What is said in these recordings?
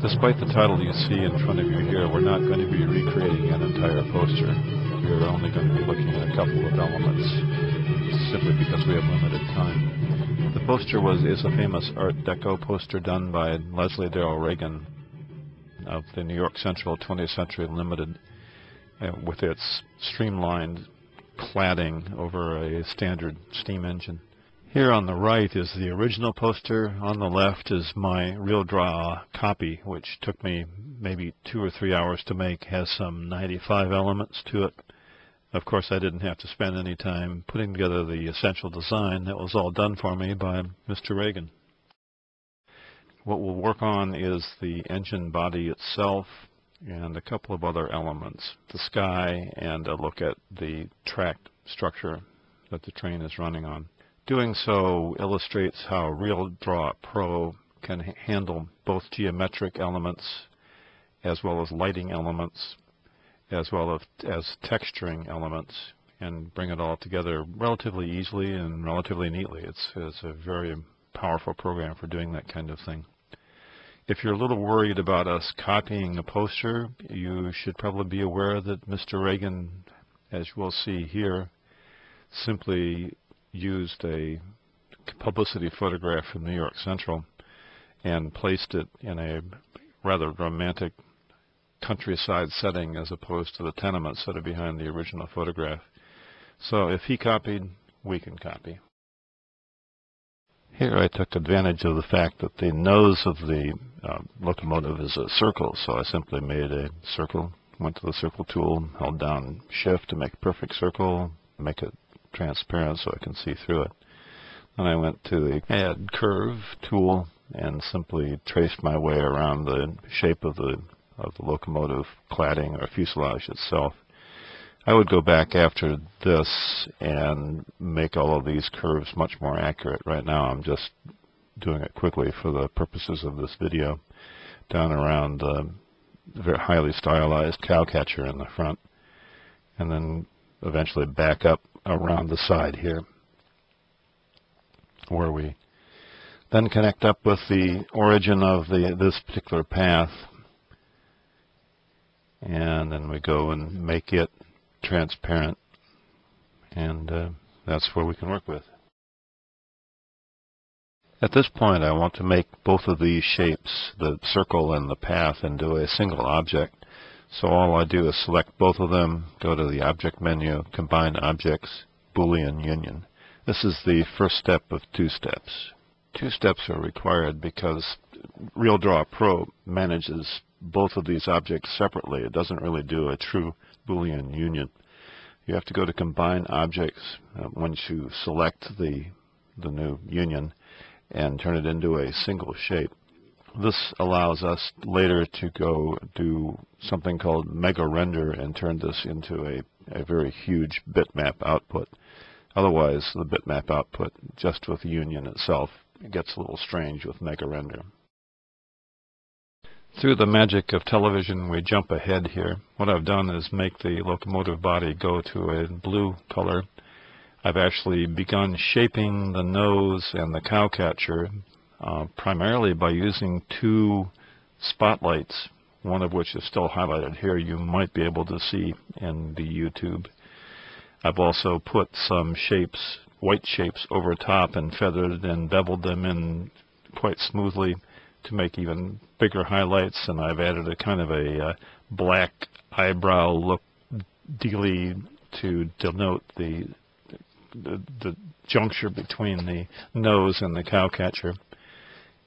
Despite the title you see in front of you here, we're not going to be recreating an entire poster. We're only going to be looking at a couple of elements, simply because we have limited time. The poster is a famous Art Deco poster done by Leslie Ragan of the New York Central 20th Century Limited, with its streamlined cladding over a standard steam engine. Here on the right is the original poster. On the left is my real draw copy, which took me maybe 2 or 3 hours to make. Has some 95 elements to it. Of course, I didn't have to spend any time putting together the essential design. That was all done for me by Mr. Ragan. What we'll work on is the engine body itself and a couple of other elements, the sky and a look at the track structure that the train is running on. Doing so illustrates how RealDraw Pro can handle both geometric elements as well as lighting elements as well as texturing elements, and bring it all together relatively easily and relatively neatly. It's a very powerful program for doing that kind of thing. If you're a little worried about us copying a poster, you should probably be aware that Mr. Ragan, as you will see here, simply used a publicity photograph from New York Central and placed it in a rather romantic countryside setting as opposed to the tenements that are behind the original photograph. So if he copied, we can copy. Here I took advantage of the fact that the nose of the locomotive is a circle, so I simply made a circle, went to the circle tool, held down Shift to make a perfect circle, make it transparent so I can see through it. Then I went to the Add Curve tool and simply traced my way around the shape of the locomotive cladding or fuselage itself. I would go back after this and make all of these curves much more accurate. Right now I'm just doing it quickly for the purposes of this video, down around the very highly stylized cowcatcher in the front, and then eventually back up around the side here, where we then connect up with the origin of this particular path, and then we go and make it transparent, and that's where we can work with. At this point I want to make both of these shapes, the circle and the path, into a single object. So all I do is select both of them, go to the Object menu, Combine Objects, Boolean Union. This is the first step of 2 steps. 2 steps are required because RealDraw Pro manages both of these objects separately. It doesn't really do a true Boolean union. You have to go to Combine Objects once you select the new union and turn it into a single shape. This allows us later to go do something called Mega Render and turn this into a very huge bitmap output. Otherwise, the bitmap output, just with the union itself, gets a little strange with Mega Render. Through the magic of television, we jump ahead here. What I've done is make the locomotive body go to a blue color. I've actually begun shaping the nose and the cowcatcher primarily by using 2 spotlights, one of which is still highlighted here. You might be able to see in the YouTube. I've also put some shapes, white shapes, over top and feathered and beveled them in quite smoothly to make even bigger highlights, and I've added a kind of a black eyebrow look dealy to denote the juncture between the nose and the cowcatcher.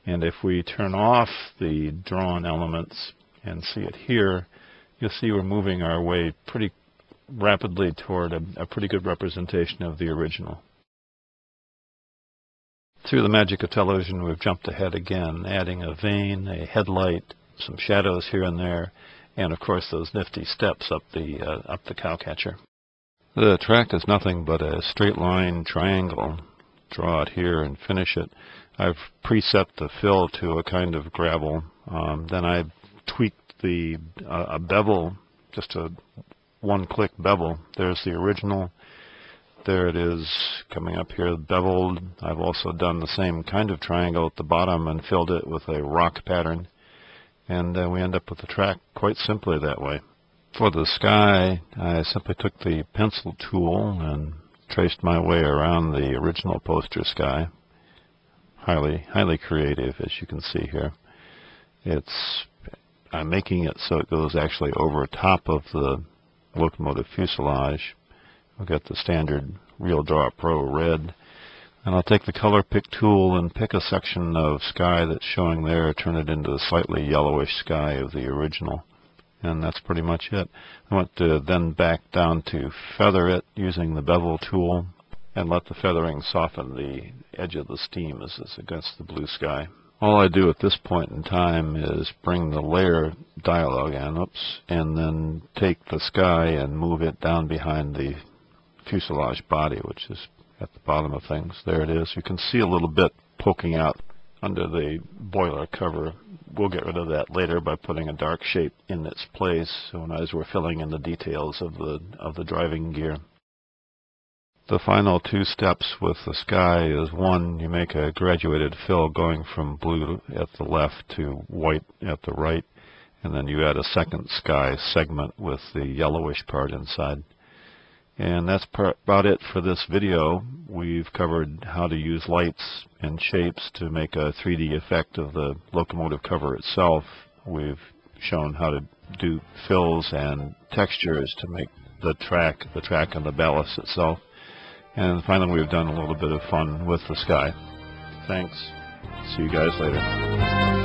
And if we turn off the drawn elements and see it here, you'll see we're moving our way pretty rapidly toward a pretty good representation of the original. Through the magic of television, we've jumped ahead again, adding a vane, a headlight, some shadows here and there, and of course those nifty steps up the cowcatcher. The track is nothing but a straight line triangle. Draw it here and finish it. I've preset the fill to a kind of gravel. Then I tweaked a bevel, just a one-click bevel. There's the original. There it is coming up here, beveled. I've also done the same kind of triangle at the bottom and filled it with a rock pattern. and we end up with the track quite simply that way. For the sky, I simply took the pencil tool and traced my way around the original poster sky. Highly creative, as you can see here. I'm making it so it goes actually over top of the locomotive fuselage. We've got the standard Real Draw Pro red. And I'll take the color pick tool and pick a section of sky that's showing there, turn it into the slightly yellowish sky of the original. And that's pretty much it. I want to then back down to feather it using the bevel tool and let the feathering soften the edge of the steam as it's against the blue sky. All I do at this point in time is bring the layer dialog in, and then take the sky and move it down behind the fuselage body, which is at the bottom of things. There it is. You can see a little bit poking out under the boiler cover. We'll get rid of that later by putting a dark shape in its place as we're filling in the details of the driving gear. The final two steps with the sky is, one, you make a graduated fill going from blue at the left to white at the right, and then you add a second sky segment with the yellowish part inside. And that's about it for this video. We've covered how to use lights and shapes to make a 3D effect of the locomotive cover itself. We've shown how to do fills and textures to make the track and the ballast itself. And finally, we've done a little bit of fun with the sky. Thanks. See you guys later.